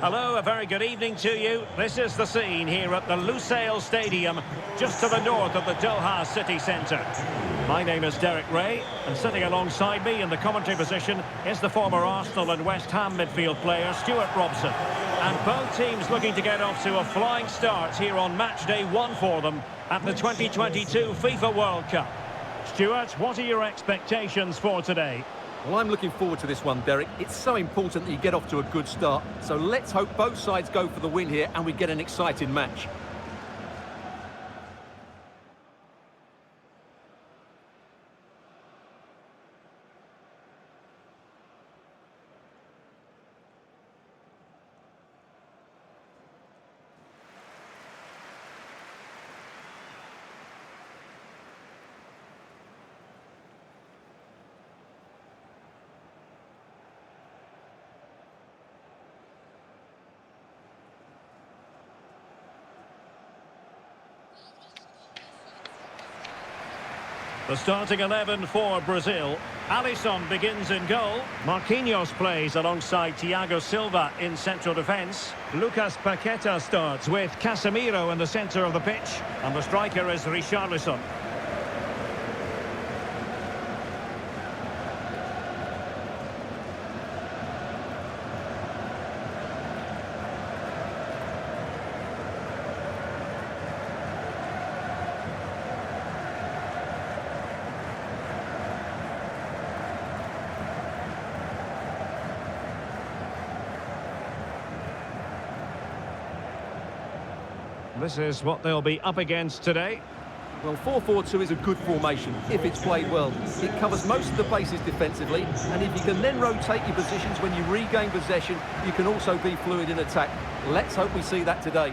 Hello, a very good evening to you. This is the scene here at the Lusail Stadium, just to the north of the Doha city centre. My name is Derek Ray, and sitting alongside me in the commentary position is the former Arsenal and West Ham midfield player, Stuart Robson. And both teams looking to get off to a flying start here on match day 1 for them at the 2022 FIFA World Cup. Stuart, what are your expectations for today? Well, I'm looking forward to this one, Derek. It's so important that you get off to a good start. So let's hope both sides go for the win here and we get an exciting match. The starting 11 for Brazil. Alisson begins in goal. Marquinhos plays alongside Thiago Silva in central defence. Lucas Paqueta starts with Casemiro in the centre of the pitch. And the striker is Richarlison. This is what they'll be up against today. Well, 4-4-2 is a good formation if it's played well. It covers most of the bases defensively, and if you can then rotate your positions when you regain possession, you can also be fluid in attack. Let's hope we see that today.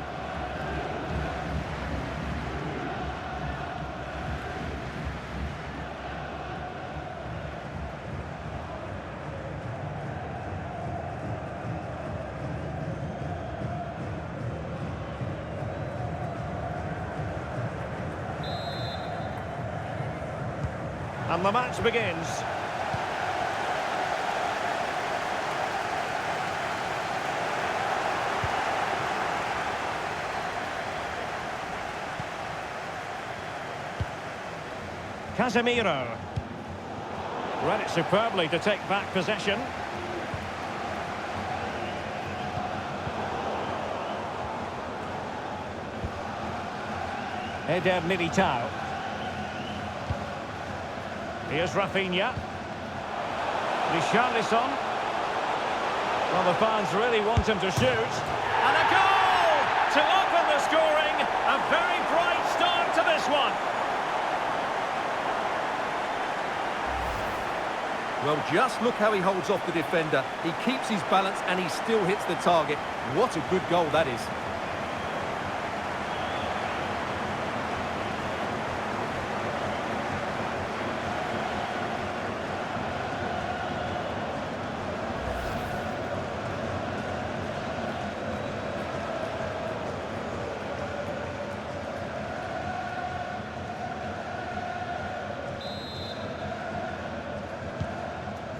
And the match begins. Casemiro. Read it superbly to take back possession. Eder Militao. Here's Rafinha. Richarlison. Well, the fans really want him to shoot. And a goal to open the scoring. A very bright start to this one. Well, just look how he holds off the defender. He keeps his balance and he still hits the target. What a good goal that is.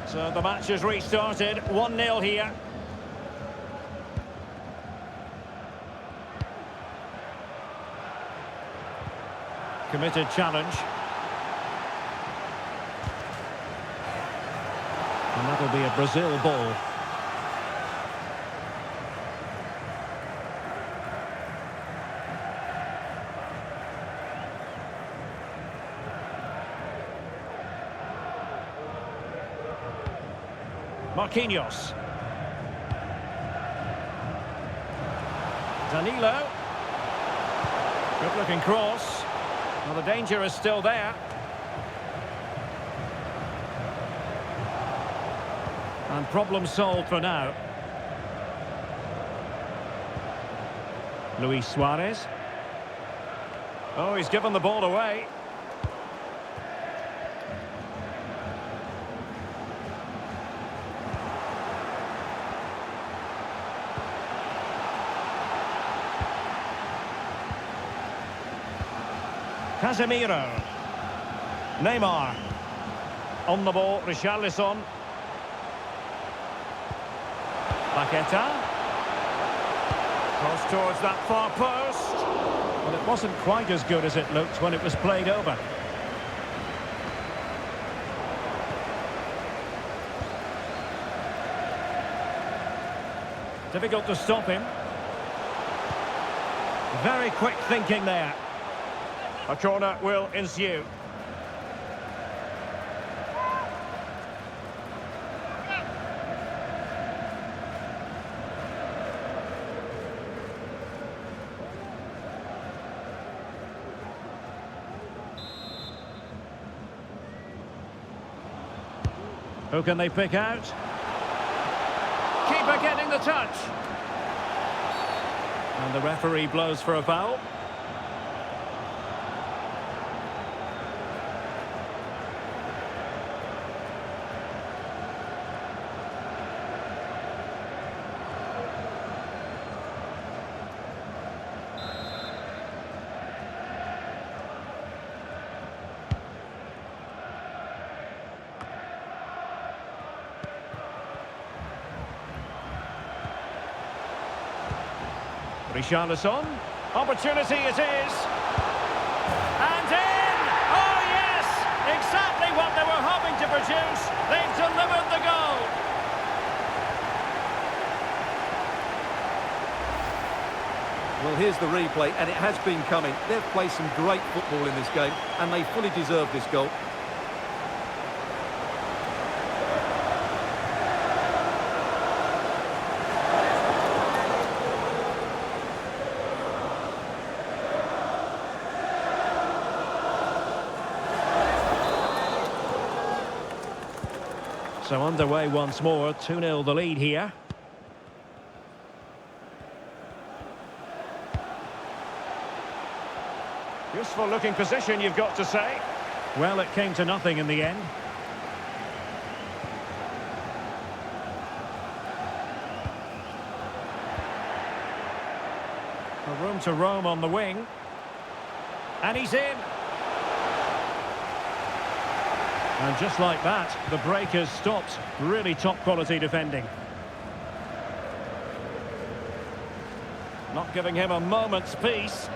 So the match has restarted, 1-0 here. Committed challenge. And that'll be a Brazil ball. Marquinhos. Danilo. Good looking cross. Well, the danger is still there. And problem solved for now. Luis Suarez. Oh, he's given the ball away. Casemiro. Neymar. On the ball, Richarlison. Paqueta. Cross towards that far post. Well, it wasn't quite as good as it looked when it was played over. Difficult to stop him. Very quick thinking there. A corner will ensue. Who can they pick out? Keeper getting the touch. And the referee blows for a foul. Richarlison, opportunity it is, and in! Oh yes! Exactly what they were hoping to produce. They've delivered the goal. Well, here's the replay, and it has been coming. They've played some great football in this game, and they fully deserve this goal. So underway once more, 2-0 the lead here. Useful looking position, you've got to say. Well, it came to nothing in the end. A room to roam on the wing. And he's in. And just like that, the break has stopped. Really top quality defending. Not giving him a moment's peace.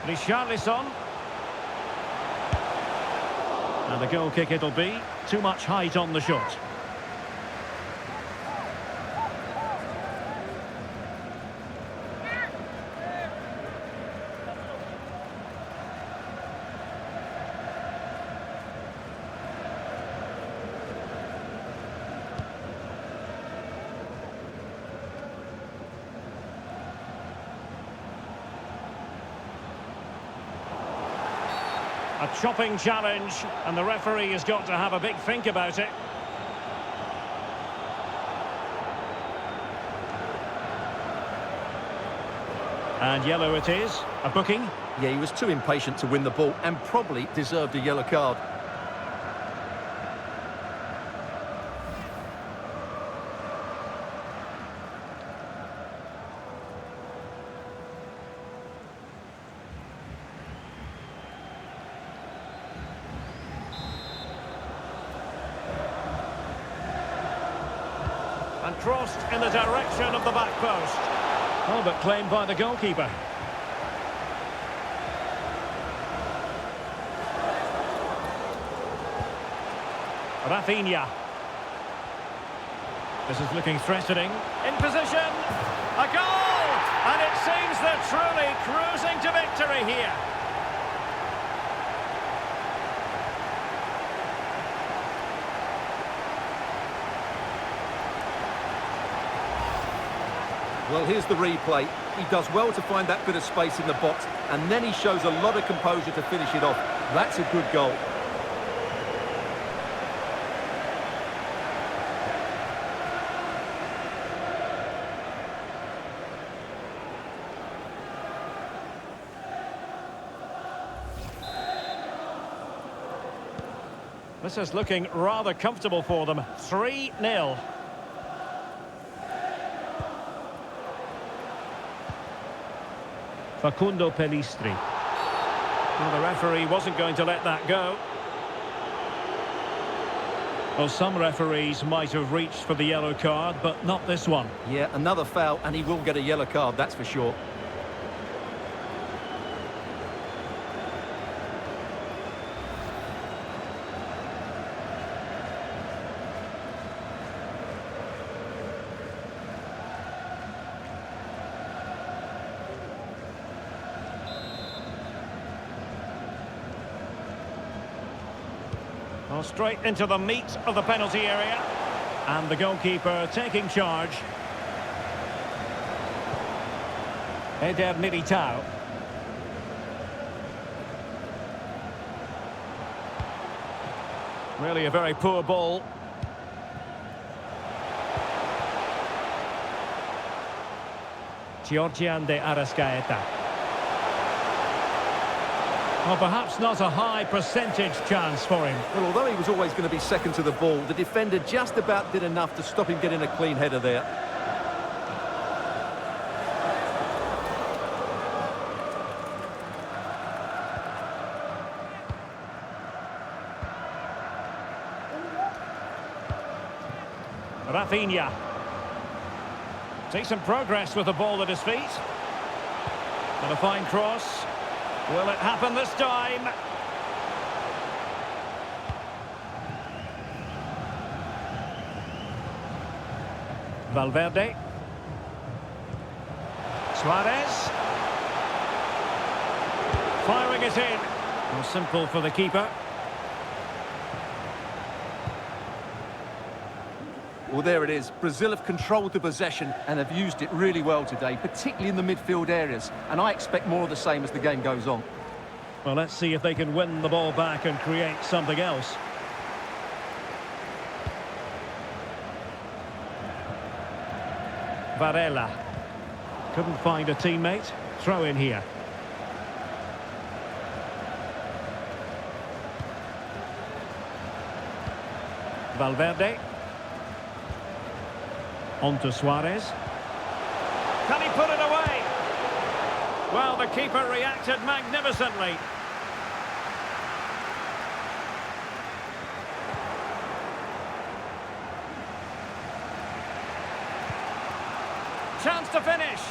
Richarlison. And the goal kick it'll be. Too much height on the shot. A chopping challenge, and the referee has got to have a big think about it. And yellow it is, a booking. Yeah, he was too impatient to win the ball and probably deserved a yellow card. And crossed in the direction of the back post. Oh, but claimed by the goalkeeper. Rafinha. This is looking threatening. In position. A goal! And it seems they're truly cruising to victory here. Well, here's the replay. He does well to find that bit of space in the box, and then he shows a lot of composure to finish it off. That's a good goal. This is looking rather comfortable for them. 3-0. Facundo Pellistri. Well, the referee wasn't going to let that go. Well, some referees might have reached for the yellow card, but not this one. Yeah, another foul, and he will get a yellow card, that's for sure. Well, straight into the meat of the penalty area. And the goalkeeper taking charge. Eder Militao. Really a very poor ball. Georgian de Arrascaeta. Well, perhaps not a high percentage chance for him. Well, although he was always going to be second to the ball, the defender just about did enough to stop him getting a clean header there. Rafinha. Decent progress with the ball at his feet. And a fine cross. Will it happen this time? Valverde. Suarez. Firing it in. Well, simple for the keeper. Well, there it is. Brazil have controlled the possession and have used it really well today, particularly in the midfield areas. And I expect more of the same as the game goes on. Well, let's see if they can win the ball back and create something else. Varela. Couldn't find a teammate. Throw in here. Valverde. On to Suarez. Can he put it away? Well, the keeper reacted magnificently. Chance to finish.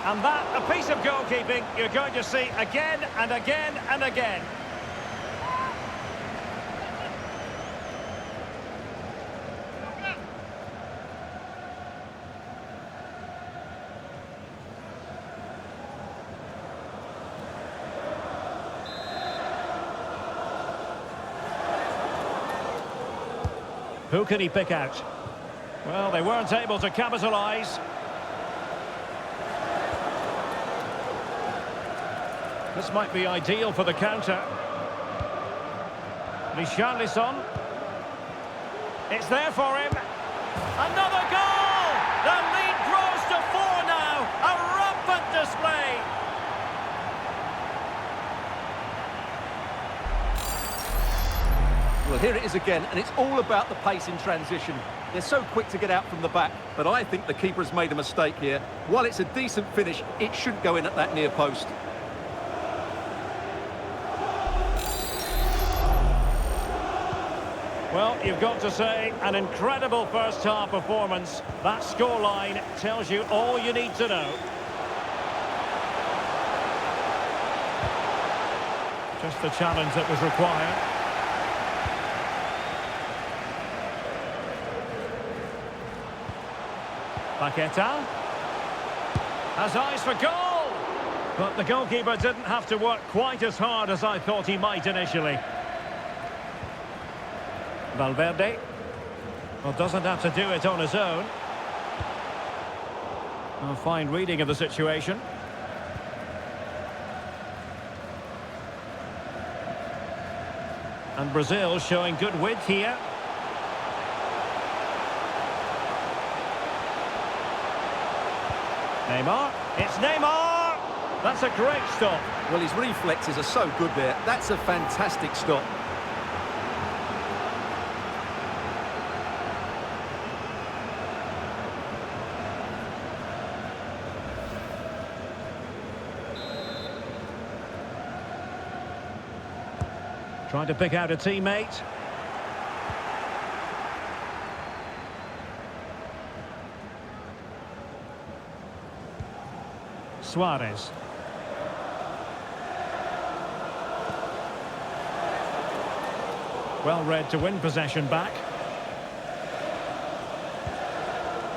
And that, a piece of goalkeeping you're going to see again and again and again. Who can he pick out? Well, they weren't able to capitalise. This might be ideal for the counter. Richarlison. It's there for him. Another goal! The lead grows to 4 now. A rampant display. Well, here it is again, and it's all about the pace in transition. They're so quick to get out from the back, but I think the keeper has made a mistake here. While it's a decent finish, it shouldn't go in at that near post. Well, you've got to say, an incredible first-half performance. That scoreline tells you all you need to know. Just the challenge that was required. Paqueta has eyes for goal, but the goalkeeper didn't have to work quite as hard as I thought he might initially. Valverde, well, doesn't have to do it on his own. A fine reading of the situation. And Brazil showing good width here. Neymar, it's Neymar! That's a great stop. Well, his reflexes are so good there. That's a fantastic stop. Trying to pick out a teammate. Suarez. Well read to win possession back.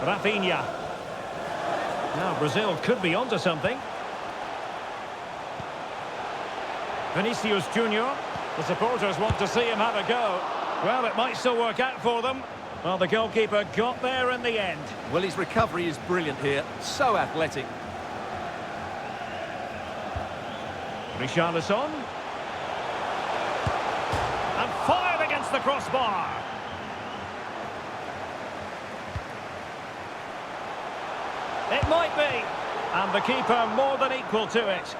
Rafinha. Now Brazil could be onto something. Vinicius Junior. The supporters want to see him have a go. Well, it might still work out for them. Well, the goalkeeper got there in the end. Well, his recovery is brilliant here. So athletic. Richarlison. And fired against the crossbar. It might be. And the keeper more than equal to it.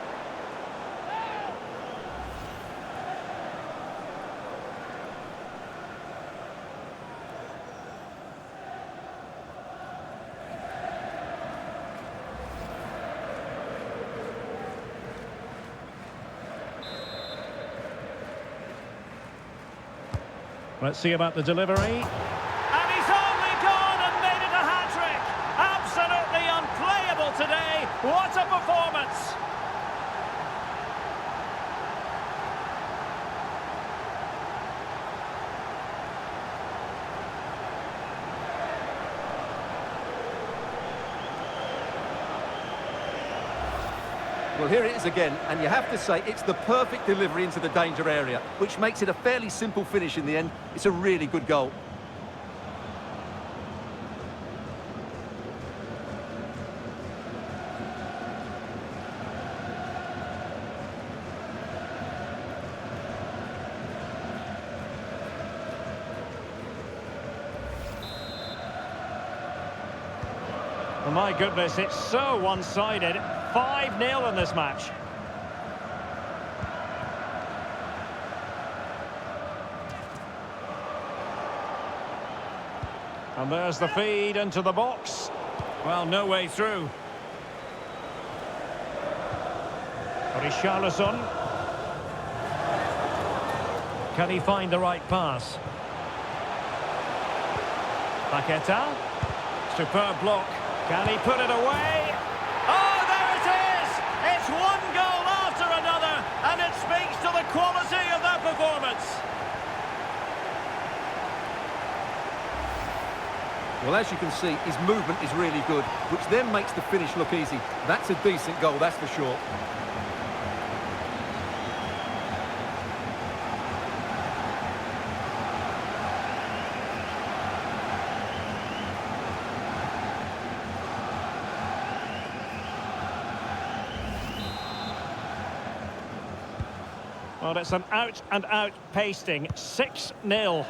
Let's see about the delivery. And he's only gone and made it a hat-trick. Absolutely unplayable today. What a performance. Well, here it is again, and you have to say it's the perfect delivery into the danger area, which makes it a fairly simple finish in the end. It's a really good goal. Oh my goodness, it's so one-sided. 5-0 in this match. And there's the feed into the box. Well, no way through. Richarlison. Can he find the right pass? Paqueta. Superb block. Can he put it away? Oh, there it is! It's one goal after another, and it speaks to the quality of their performance. Well, as you can see, his movement is really good, which then makes the finish look easy. That's a decent goal, that's for sure. Well, it's an out-and-out pasting. 6-0.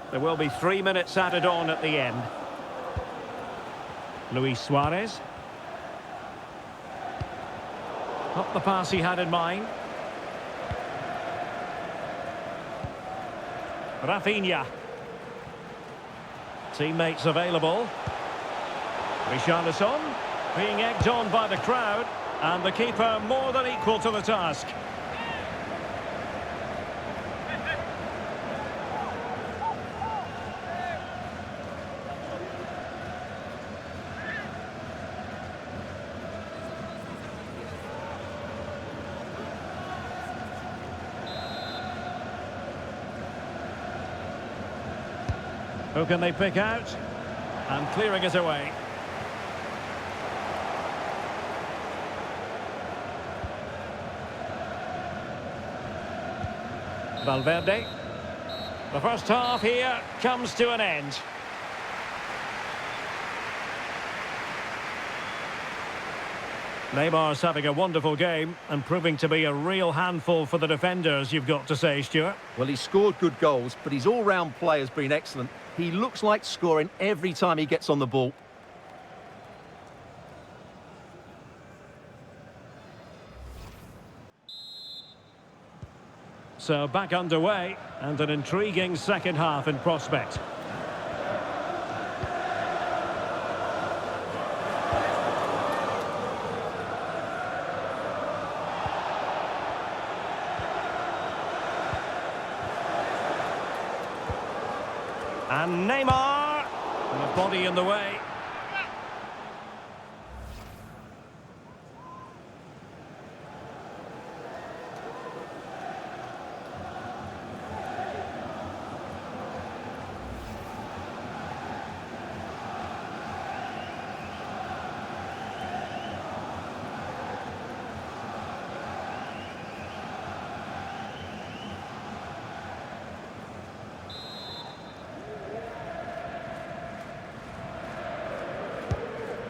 There will be 3 minutes added on at the end. Luis Suarez. Not the pass he had in mind. Rafinha. Teammates available. Richarlison being egged on by the crowd, and the keeper more than equal to the task. Who can they pick out? And clearing it away. Valverde. The first half here comes to an end. Neymar's having a wonderful game and proving to be a real handful for the defenders, you've got to say, Stuart. Well, he's scored good goals, but his all-round play has been excellent. He looks like scoring every time he gets on the ball. So back underway, and an intriguing second half in prospect. And Neymar, and the body in the way.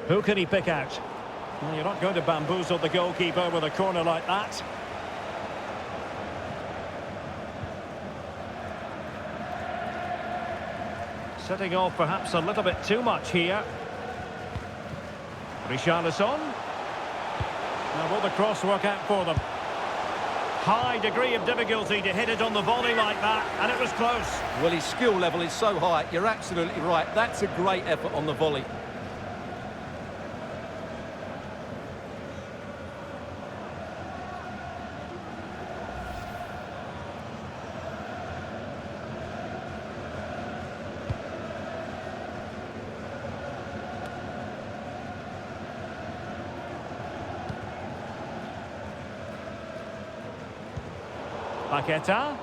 Who can he pick out? Well, you're not going to bamboozle the goalkeeper with a corner like that. Setting off perhaps a little bit too much here. Richarlison. Now will the cross work out for them? High degree of difficulty to hit it on the volley like that, and it was close. Well, his skill level is so high, you're absolutely right. That's a great effort on the volley. Paqueta.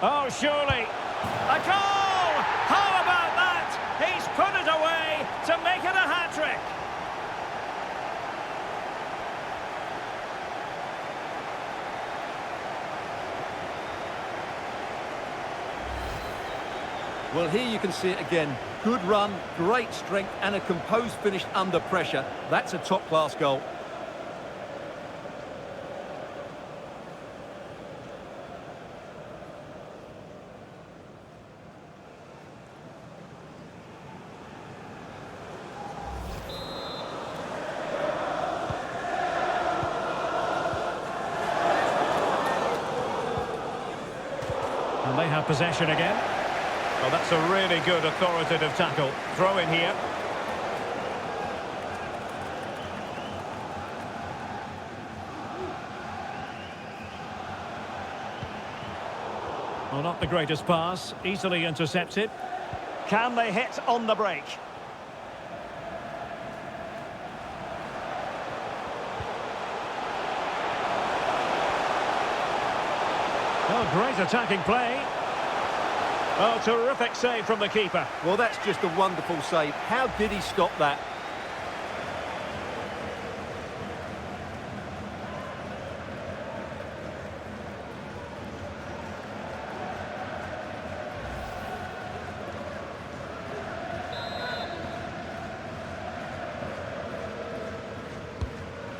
Oh, surely. A goal! How about that? He's put it away to make it a hat-trick. Well, here you can see it again. Good run, great strength, and a composed finish under pressure. That's a top-class goal. And they have possession again. Well, that's a really good authoritative tackle. Throw in here. Well, not the greatest pass. Easily intercepted. Can they hit on the break? Oh, great attacking play. Oh, terrific save from the keeper. Well, that's just a wonderful save. How did he stop that?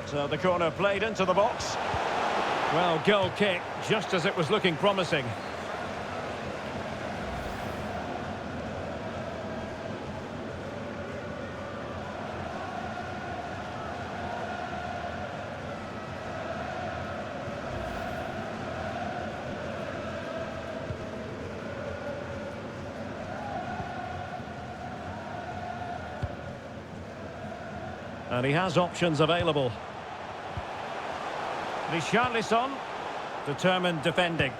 So the corner played into the box. Well, goal kick, just as it was looking promising. And he has options available. Richarlison, determined defending.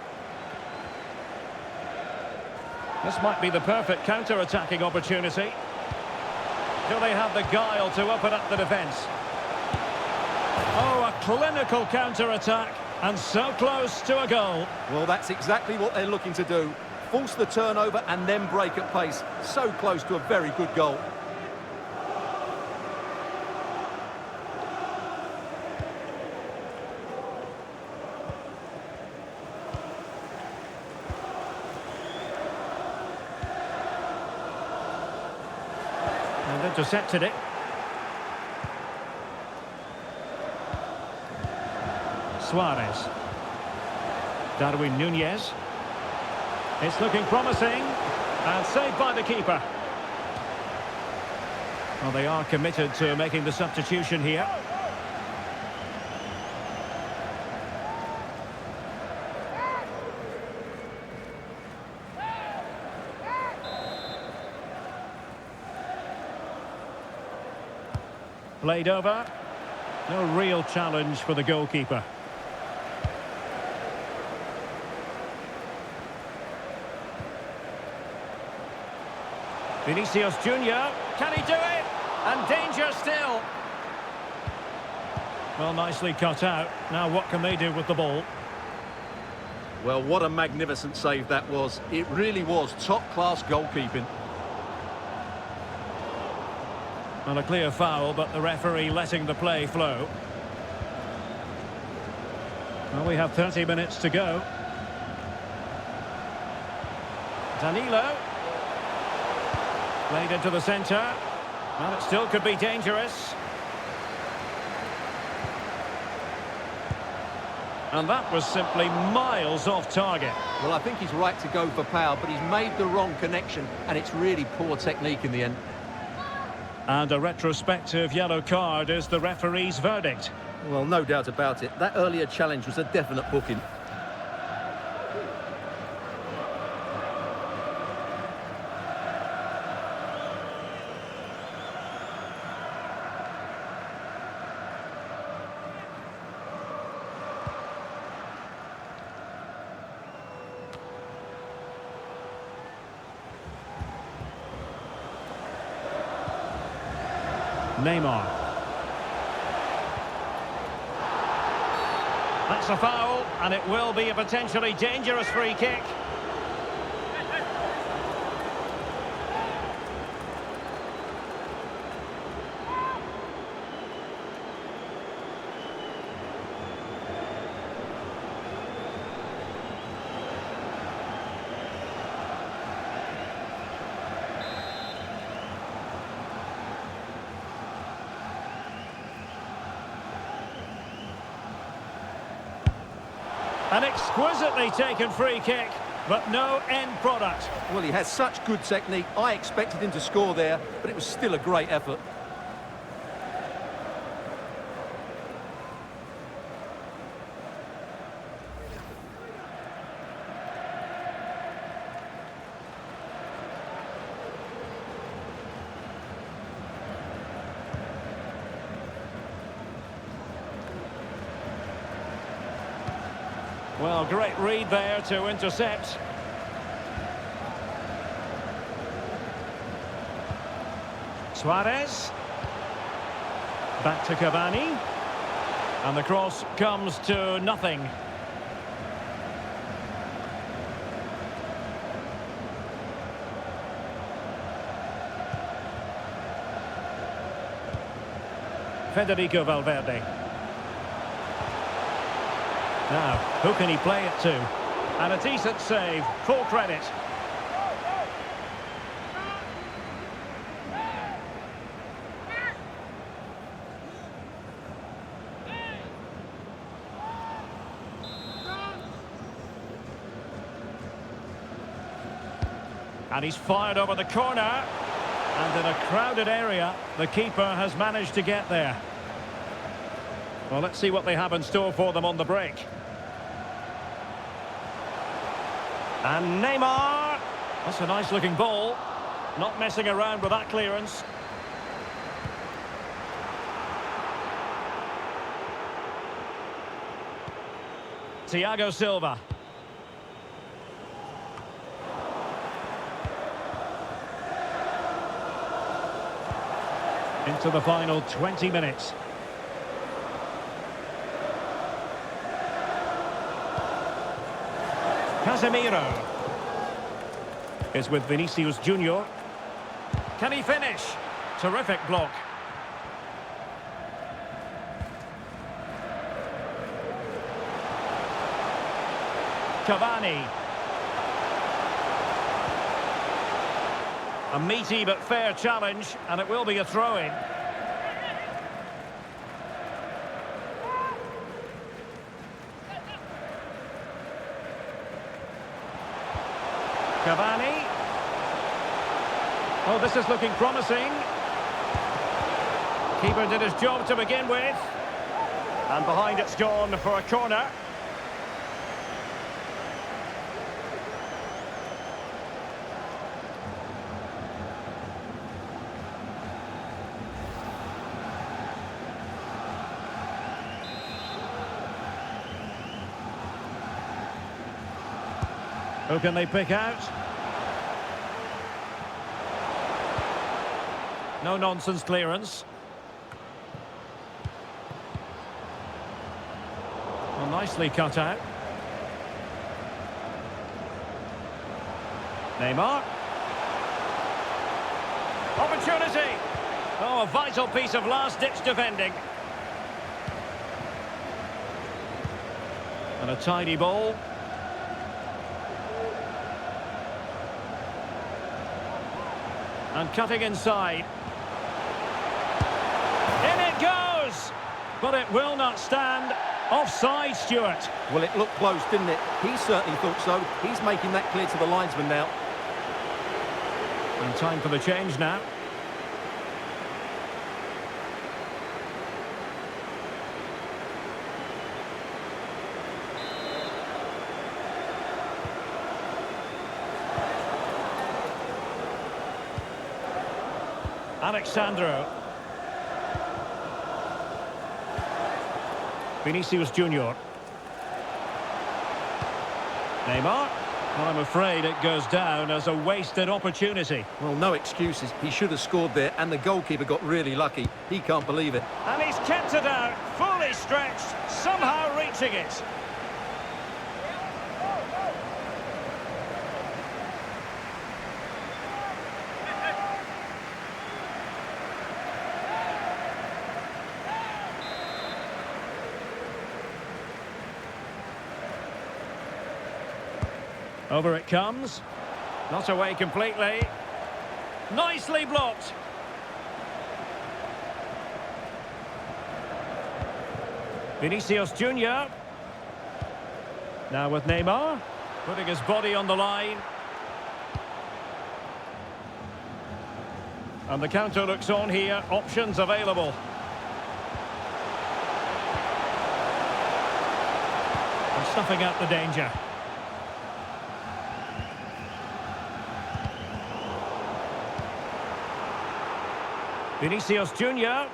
This might be the perfect counter-attacking opportunity. Do they have the guile to open up the defence? Oh, a clinical counter-attack, and so close to a goal. Well, that's exactly what they're looking to do. Force the turnover and then break at pace. So close to a very good goal. And intercepted it. Suarez. Darwin Nunez. It's looking promising. And saved by the keeper. Well, they are committed to making the substitution here. Played over. No real challenge for the goalkeeper. Vinicius Junior, can he do it? And danger still. Well, nicely cut out. Now what can they do with the ball? Well, what a magnificent save that was. It really was top-class goalkeeping. Well, a clear foul, but the referee letting the play flow. Well, we have 30 minutes to go. Danilo. Played into the centre. Well, it still could be dangerous. And that was simply miles off target. Well, I think he's right to go for power, but he's made the wrong connection, and it's really poor technique in the end. And a retrospective yellow card is the referee's verdict. Well, no doubt about it. That earlier challenge was a definite booking. Neymar. That's a foul, and it will be a potentially dangerous free kick. An exquisitely taken free kick, but no end product. Well, he has such good technique. I expected him to score there, but it was still a great effort. Well, great read there to intercept. Suarez. Back to Cavani. And the cross comes to nothing. Federico Valverde. Now, who can he play it to? And a decent save, full credit. And he's fired over the corner. And in a crowded area, the keeper has managed to get there. Well, let's see what they have in store for them on the break. And Neymar. That's a nice-looking ball. Not messing around with that clearance. Thiago Silva. Into the final 20 minutes. Casemiro is with Vinicius Junior. Can he finish? Terrific block. Cavani. A meaty but fair challenge, and it will be a throw-in. Cavani. Oh, this is looking promising. Keeper did his job to begin with. And behind it's gone for a corner. Who can they pick out? No-nonsense clearance. Well, nicely cut out. Neymar. Opportunity! Oh, a vital piece of last-ditch defending. And a tidy ball. And cutting inside. moves, but it will not stand. Offside, Stuart. Well, it looked close, didn't it? He certainly thought so. He's making that clear to the linesman now. And time for the change now. Alexandro. Vinicius Junior. Neymar. Well, I'm afraid it goes down as a wasted opportunity. Well, no excuses. He should have scored there, and the goalkeeper got really lucky. He can't believe it. And he's kept it out, fully stretched, somehow reaching it. Over it comes. Not away completely. Nicely blocked. Vinicius Junior. Now with Neymar. Putting his body on the line. And the counter looks on here. Options available. And snuffing out the danger. Vinicius Junior.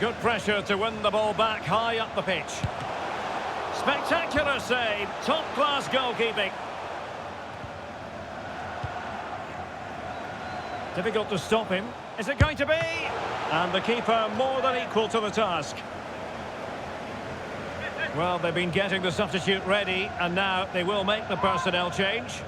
Good pressure to win the ball back high up the pitch. Spectacular save, top-class goalkeeping. Difficult to stop him. Is it going to be? And the keeper more than equal to the task. Well, they've been getting the substitute ready, and now they will make the personnel change.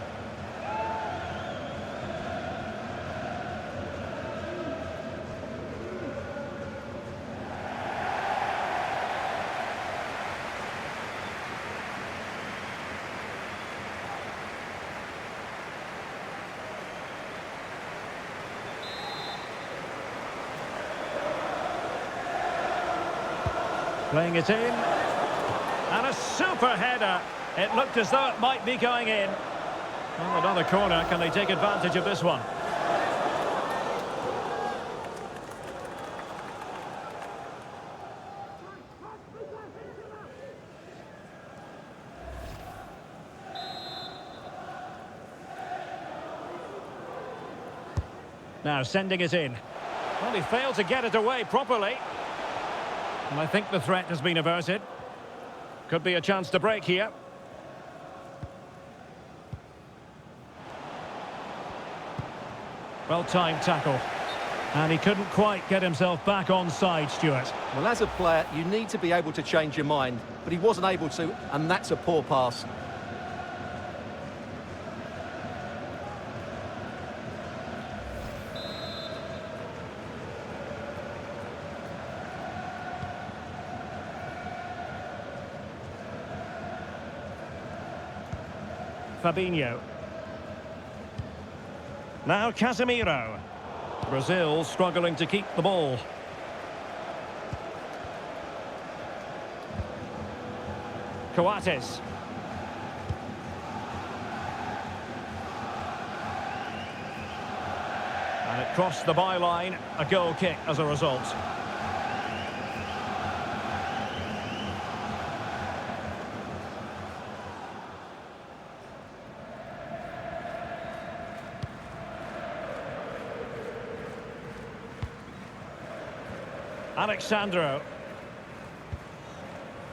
Playing it in. And a super header. It looked as though it might be going in. Well, another corner. Can they take advantage of this one? Now sending it in. Well, he failed to get it away properly. And I think the threat has been averted. Could be a chance to break here. Well-timed tackle. And he couldn't quite get himself back on side, Stuart. Well, as a player, you need to be able to change your mind. But he wasn't able to, and that's a poor pass. Fabinho. Now Casemiro. Brazil struggling to keep the ball. Coates. And it crossed the byline. A goal kick as a result. Alexandro.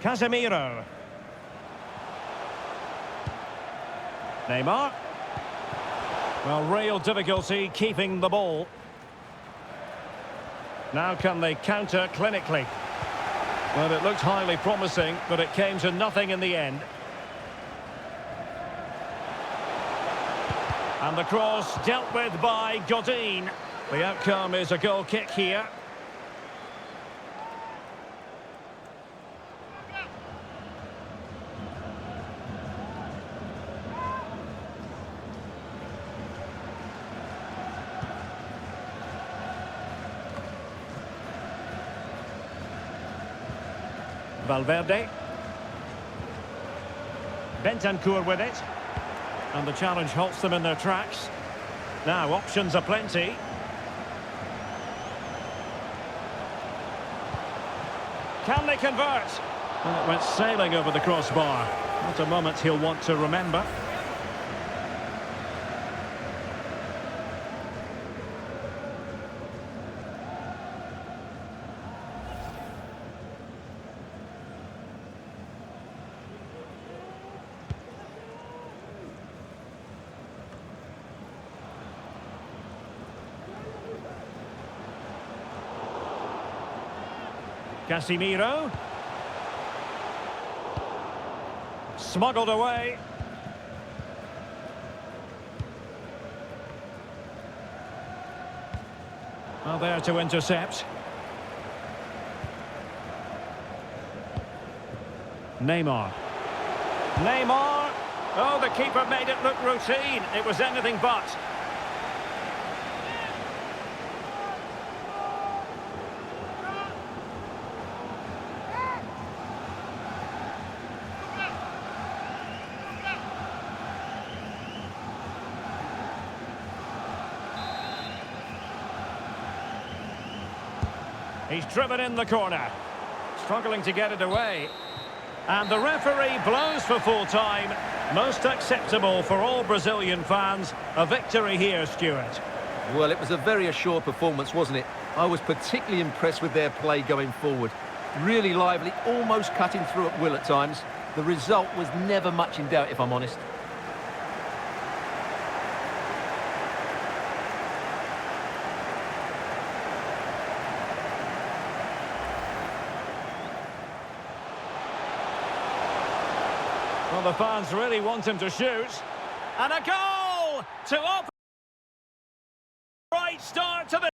Casemiro. Neymar. Well, real difficulty keeping the ball. Now can they counter clinically? Well, it looked highly promising, but it came to nothing in the end. And the cross dealt with by Godin. The outcome is a goal kick here. Valverde. Bentancur with it. And the challenge halts them in their tracks. Now, options aplenty. Can they convert? And it went sailing over the crossbar. What a moment he'll want to remember. Casemiro. Smuggled away. Well, there to intercept. Neymar. Neymar. Oh, the keeper made it look routine. It was anything but. He's driven in the corner. Struggling to get it away. And the referee blows for full time. Most acceptable for all Brazilian fans. A victory here, Stuart. Well, it was a very assured performance, wasn't it? I was particularly impressed with their play going forward. Really lively, almost cutting through at will at times. The result was never much in doubt, if I'm honest. Well, the fans really want him to shoot. And a goal to open. Right start to the